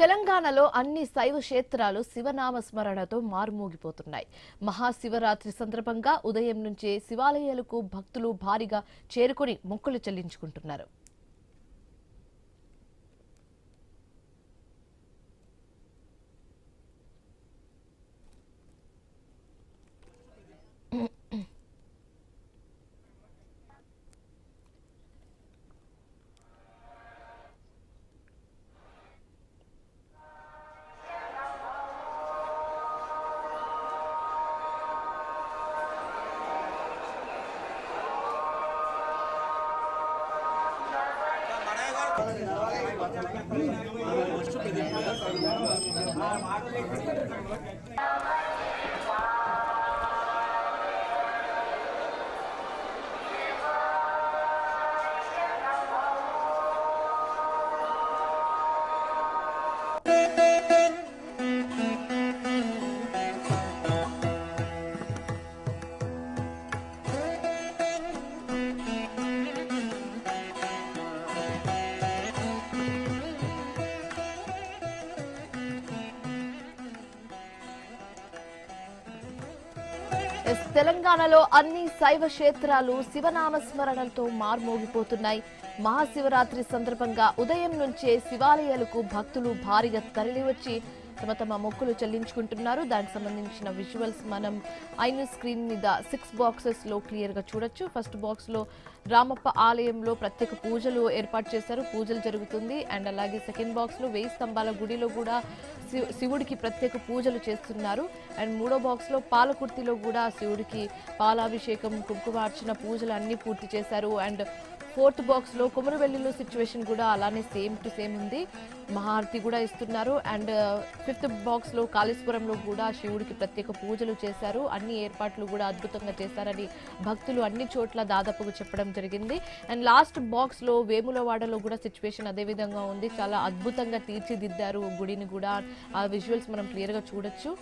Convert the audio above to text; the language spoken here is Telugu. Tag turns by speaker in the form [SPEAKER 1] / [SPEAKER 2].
[SPEAKER 1] తెలంగాణలో అన్ని శైవ క్షేత్రాలు శివనామ స్మరణతో మారుమోగిపోతున్నాయి. మహాశివరాత్రి సందర్భంగా ఉదయం నుంచే శివాలయాలకు భక్తులు భారీగా చేరుకొని మొక్కులు చెల్లించుకుంటున్నారు. తెలంగాణలో అన్ని శైవ క్షేత్రాలు శివనామ స్మరణలతో మార్మోగిపోతున్నాయి. మహాశివరాత్రి సందర్భంగా ఉదయం నుంచే శివాలయాలకు భక్తులు భారీగా తరలివచ్చి తమ మొక్కులు చెల్లించుకుంటున్నారు. దానికి సంబంధించిన విజువల్స్ మనం ఐన్యూస్ స్క్రీన్ మీద 6 బాక్సెస్ లో క్లియర్ గా చూడొచ్చు. ఫస్ట్ బాక్స్ లో రామప్ప ఆలయంలో ప్రత్యేక పూజలు ఏర్పాటు చేశారు, పూజలు జరుగుతుంది. అండ్ అలాగే సెకండ్ బాక్స్ లో 1000 స్తంభాల గుడిలో కూడా శివుడికి ప్రత్యేక పూజలు చేస్తున్నారు. అండ్ మూడో బాక్స్ లో పాలకుర్తిలో కూడా శివుడికి పాలాభిషేకం, కుంకుమార్చన పూజలు అన్ని పూర్తి చేశారు. అండ్ ఫోర్త్ బాక్స్ లో కొమరవెల్లిలో సిచ్యువేషన్ కూడా అలానే సేమ్ టు సేమ్ ఉంది, మహారతి కూడా ఇస్తున్నారు. అండ్ ఫిఫ్త్ బాక్స్ లో కాళేశ్వరంలో కూడా శివుడికి ప్రత్యేక పూజలు చేశారు. అన్ని ఏర్పాట్లు కూడా అద్భుతంగా చేశారని భక్తులు అన్ని చోట్ల దాదాపుగా చెప్పడం జరిగింది. అండ్ లాస్ట్ బాక్స్ లో వేములవాడలో కూడా సిచ్యువేషన్ అదే విధంగా ఉంది, చాలా అద్భుతంగా తీర్చిదిద్దారు గుడిని కూడా. ఆ విజువల్స్ మనం క్లియర్ గా చూడొచ్చు.